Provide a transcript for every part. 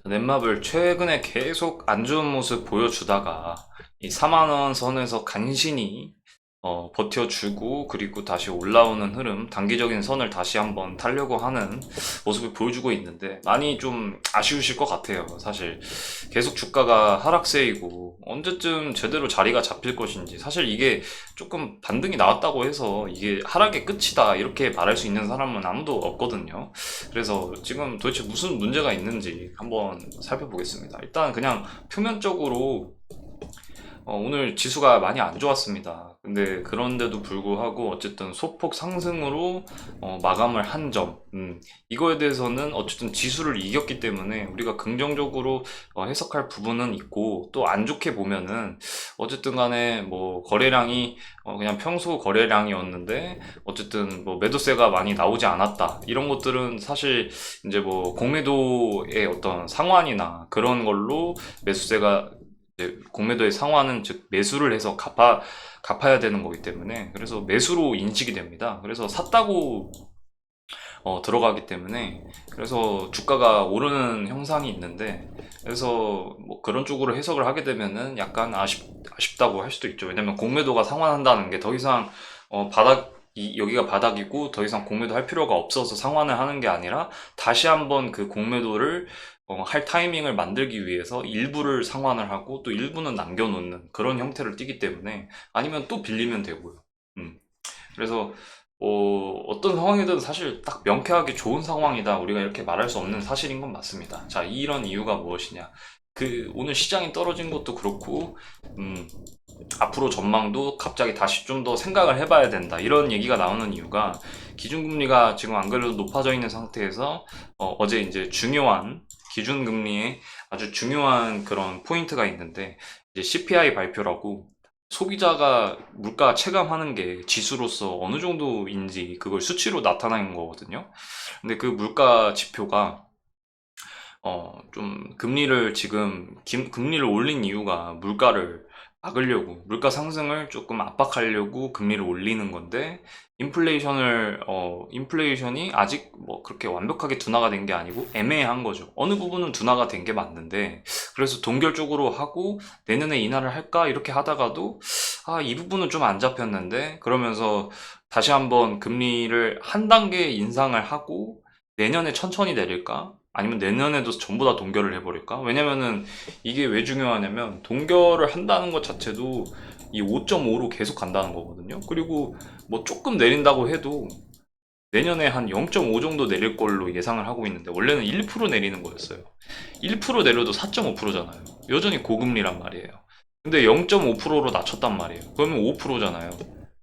넷마블 최근에 계속 안 좋은 모습 보여주다가 이 4만 원 선에서 간신히 버텨주고 그리고 다시 올라오는 흐름, 단기적인 선을 다시 한번 타려고 하는 모습을 보여주고 있는데 많이 좀 아쉬우실 것 같아요. 사실 계속 주가가 하락세이고 언제쯤 제대로 자리가 잡힐 것인지, 사실 이게 조금 반등이 나왔다고 해서 이게 하락의 끝이다 이렇게 말할 수 있는 사람은 아무도 없거든요. 그래서 지금 도대체 무슨 문제가 있는지 한번 살펴보겠습니다. 일단 그냥 표면적으로 오늘 지수가 많이 안 좋았습니다. 근데 그런데도 불구하고 어쨌든 소폭 상승으로 마감을 한 점, 이거에 대해서는 어쨌든 지수를 이겼기 때문에 우리가 긍정적으로 해석할 부분은 있고, 또 안 좋게 보면은 어쨌든 간에 뭐 거래량이 그냥 평소 거래량이었는데 어쨌든 뭐 매도세가 많이 나오지 않았다, 이런 것들은 사실 이제 뭐 공매도의 어떤 상환이나 그런 걸로 매수세가, 이제 공매도의 상환은 즉 매수를 해서 갚아야 되는 거기 때문에, 그래서 매수로 인식이 됩니다. 그래서 샀다고 들어가기 때문에, 그래서 주가가 오르는 형상이 있는데, 그래서 뭐 그런 쪽으로 해석을 하게 되면은 약간 아쉽다고 할 수도 있죠. 왜냐면 공매도가 상환한다는 게 더 이상 여기가 바닥이고 더 이상 공매도 할 필요가 없어서 상환을 하는 게 아니라, 다시 한번 그 공매도를 할 타이밍을 만들기 위해서 일부를 상환을 하고 또 일부는 남겨놓는 그런 형태를 띠기 때문에, 아니면 또 빌리면 되고요. 음. 그래서 어떤 상황이든 사실 딱 명쾌하게 좋은 상황이다, 우리가 이렇게 말할 수 없는 사실인 건 맞습니다. 자, 이런 이유가 무엇이냐? 그 오늘 시장이 떨어진 것도 그렇고, 음, 앞으로 전망도 갑자기 다시 좀 더 생각을 해봐야 된다, 이런 얘기가 나오는 이유가, 기준금리가 지금 안 그래도 높아져 있는 상태에서 어제 이제 중요한 기준금리에 아주 중요한 그런 포인트가 있는데, 이제 CPI 발표라고, 소비자가 물가 체감하는 게 지수로서 어느 정도인지 그걸 수치로 나타내는 거거든요. 근데 그 물가 지표가 좀 금리를 지금 금리를 올린 이유가 물가를 막으려고, 물가 상승을 조금 압박하려고 금리를 올리는 건데, 인플레이션이 아직 뭐 그렇게 완벽하게 둔화가 된 게 아니고 애매한 거죠. 어느 부분은 둔화가 된 게 맞는데, 그래서 동결적으로 하고 내년에 인하를 할까 이렇게 하다가도 이 부분은 좀 안 잡혔는데, 그러면서 다시 한번 금리를 한 단계 인상을 하고 내년에 천천히 내릴까? 아니면 내년에도 전부 다 동결을 해버릴까? 왜냐면은 이게 왜 중요하냐면, 동결을 한다는 것 자체도 이 5.5로 계속 간다는 거거든요. 그리고 뭐 조금 내린다고 해도 내년에 한 0.5 정도 내릴 걸로 예상을 하고 있는데, 원래는 1% 내리는 거였어요. 1% 내려도 4.5%잖아요. 여전히 고금리란 말이에요. 근데 0.5%로 낮췄단 말이에요. 그러면 5%잖아요.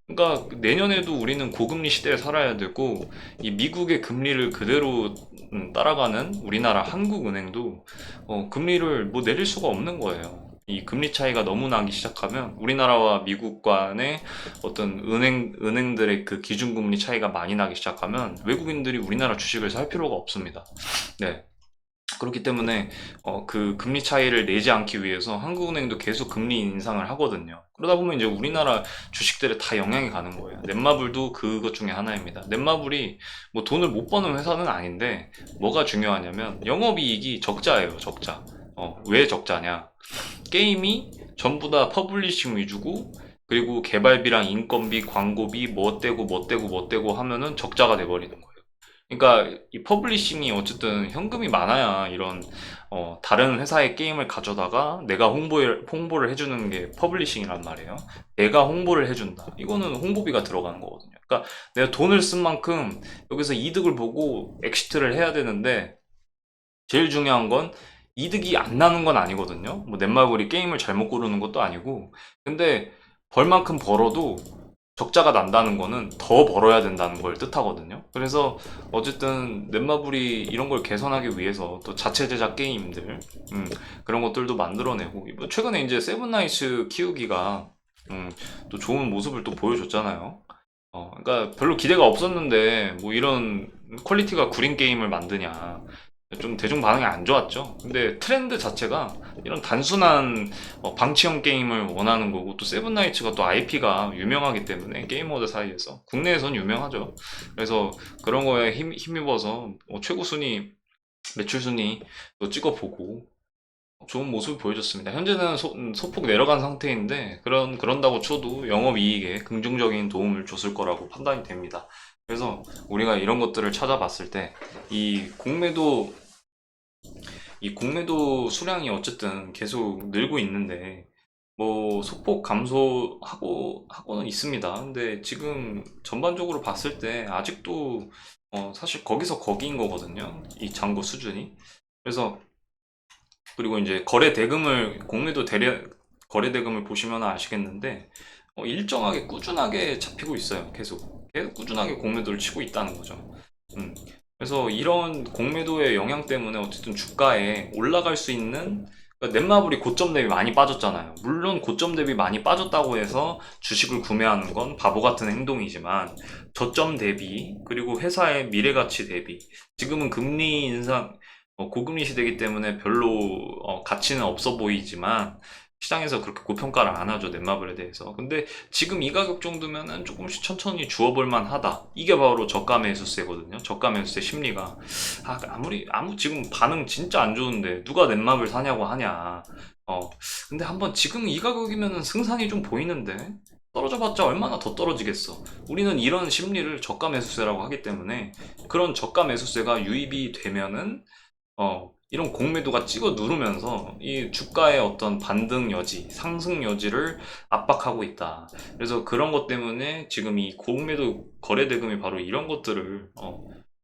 그러니까 내년에도 우리는 고금리 시대에 살아야 되고, 이 미국의 금리를 그대로 따라가는 우리나라 한국은행도 금리를 뭐 내릴 수가 없는 거예요. 이 금리 차이가 너무 나기 시작하면, 우리나라와 미국 간의 어떤 은행들의 그 기준금리 차이가 많이 나기 시작하면 외국인들이 우리나라 주식을 살 필요가 없습니다. 네. 그렇기 때문에 그 금리 차이를 내지 않기 위해서 한국은행도 계속 금리 인상을 하거든요. 그러다 보면 이제 우리나라 주식들에 다 영향이 가는 거예요. 넷마블도 그것 중에 하나입니다. 넷마블이 뭐 돈을 못 버는 회사는 아닌데, 뭐가 중요하냐면 영업이익이 적자예요, 적자. 왜 적자냐? 게임이 전부 다 퍼블리싱 위주고, 그리고 개발비랑 인건비, 광고비 뭐 떼고 뭐 떼고 뭐 떼고 하면은 적자가 돼버리는 거예요. 그러니까 이 퍼블리싱이 어쨌든 현금이 많아야 이런 다른 회사의 게임을 가져다가 내가 홍보를 해주는 게 퍼블리싱이란 말이에요. 내가 홍보를 해준다, 이거는 홍보비가 들어가는 거거든요. 그러니까 내가 돈을 쓴 만큼 여기서 이득을 보고 엑시트를 해야 되는데, 제일 중요한 건 이득이 안 나는 건 아니거든요. 뭐 넷마블이 게임을 잘못 고르는 것도 아니고. 근데 벌 만큼 벌어도 적자가 난다는 거는 더 벌어야 된다는 걸 뜻하거든요. 그래서 어쨌든 넷마블이 이런 걸 개선하기 위해서 또 자체 제작 게임들, 그런 것들도 만들어내고, 뭐 최근에 이제 세븐나이츠 키우기가 또 좋은 모습을 또 보여줬잖아요. 그러니까 별로 기대가 없었는데 뭐 이런 퀄리티가 구린 게임을 만드냐, 좀 대중 반응이 안 좋았죠. 근데 트렌드 자체가 이런 단순한 방치형 게임을 원하는 거고, 또 세븐나이츠가 또 IP가 유명하기 때문에 게이머들 사이에서 국내에선 유명하죠. 그래서 그런 거에 힘입어서 최고 순위 매출 순위도 찍어보고 좋은 모습을 보여줬습니다. 현재는 소폭 내려간 상태인데 그런다고 쳐도 영업이익에 긍정적인 도움을 줬을 거라고 판단이 됩니다. 그래서 우리가 이런 것들을 찾아봤을 때 이 공매도 이 공매도 수량이 어쨌든 계속 늘고 있는데 뭐 소폭 감소하고는 있습니다. 근데 지금 전반적으로 봤을 때 아직도 사실 거기서 거기인 거거든요. 이 잔고 수준이. 그래서 그리고 이제 거래 대금을 보시면 아시겠는데 일정하게 꾸준하게 잡히고 있어요. 계속 꾸준하게 공매도를 치고 있다는 거죠. 음. 그래서 이런 공매도의 영향 때문에 어쨌든 주가에 올라갈 수 있는, 그러니까 넷마블이 고점 대비 많이 빠졌잖아요. 물론 고점 대비 많이 빠졌다고 해서 주식을 구매하는 건 바보 같은 행동이지만 저점 대비 그리고 회사의 미래 가치 대비, 지금은 금리 인상 고금리 시대이기 때문에 별로 가치는 없어 보이지만 시장에서 그렇게 고평가를 안 하죠, 넷마블에 대해서. 근데 지금 이 가격 정도면은 조금씩 천천히 주워볼 만하다. 이게 바로 저가 매수세거든요. 저가 매수세 심리가 지금 반응 진짜 안 좋은데 누가 넷마블 사냐고 하냐. 근데 한번 지금 이 가격이면은 승산이 좀 보이는데 떨어져봤자 얼마나 더 떨어지겠어. 우리는 이런 심리를 저가 매수세라고 하기 때문에 그런 저가 매수세가 유입이 되면은 이런 공매도가 찍어 누르면서 이 주가의 어떤 반등 여지, 상승 여지를 압박하고 있다. 그래서 그런 것 때문에 지금 이 공매도 거래 대금이 바로 이런 것들을,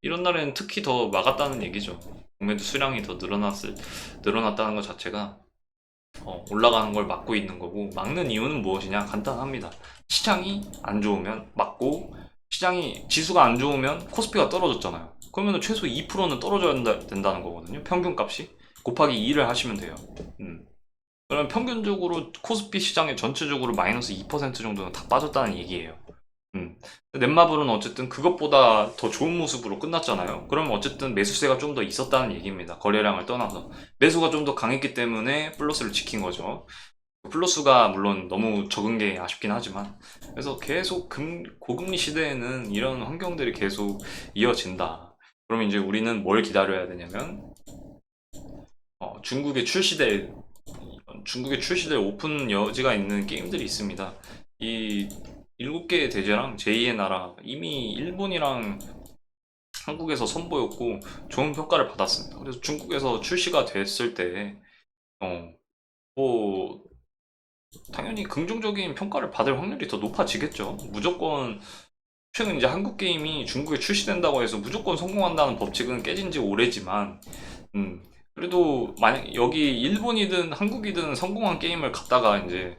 이런 날에는 특히 더 막았다는 얘기죠. 공매도 수량이 더 늘어났다는 것 자체가 올라가는 걸 막고 있는 거고, 막는 이유는 무엇이냐? 간단합니다. 시장이 안 좋으면 막고, 지수가 안 좋으면 코스피가 떨어졌잖아요. 그러면 최소 2%는 떨어져야 된다는 거거든요. 평균값이. 곱하기 2를 하시면 돼요. 그러면 평균적으로 코스피 시장에 전체적으로 마이너스 2% 정도는 다 빠졌다는 얘기예요. 음. 넷마블은 어쨌든 그것보다 더 좋은 모습으로 끝났잖아요. 그러면 어쨌든 매수세가 좀 더 있었다는 얘기입니다. 거래량을 떠나서. 매수가 좀 더 강했기 때문에 플러스를 지킨 거죠. 플러스가 물론 너무 적은 게 아쉽긴 하지만. 그래서 계속 고금리 시대에는 이런 환경들이 계속 이어진다. 그러면 이제 우리는 뭘 기다려야 되냐면, 어, 중국에 출시될 중국에 출시될 오픈 여지가 있는 게임들이 있습니다. 이 7개의 대제랑 제2의 나라, 이미 일본이랑 한국에서 선보였고 좋은 평가를 받았습니다. 그래서 중국에서 출시가 됐을 때 뭐 당연히 긍정적인 평가를 받을 확률이 더 높아지겠죠. 무조건 최근 이제 한국 게임이 중국에 출시된다고 해서 무조건 성공한다는 법칙은 깨진 지 오래지만, 그래도 만약 여기 일본이든 한국이든 성공한 게임을 갖다가 이제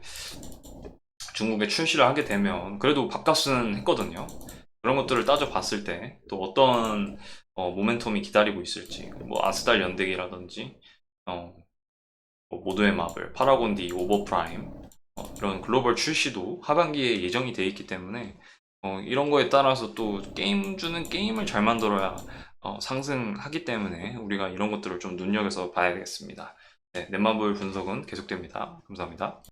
중국에 출시를 하게 되면 그래도 밥값은 했거든요. 그런 것들을 따져봤을 때 또 어떤 모멘텀이 기다리고 있을지, 뭐 아스달 연대기라든지 어, 뭐 모두의 마블, 파라곤 D, 오버프라임 이런 글로벌 출시도 하반기에 예정이 돼 있기 때문에 이런 거에 따라서 또 게임주는 게임을 잘 만들어야 상승하기 때문에 우리가 이런 것들을 좀 눈여겨서 봐야겠습니다. 네, 넷마블 분석은 계속됩니다. 감사합니다.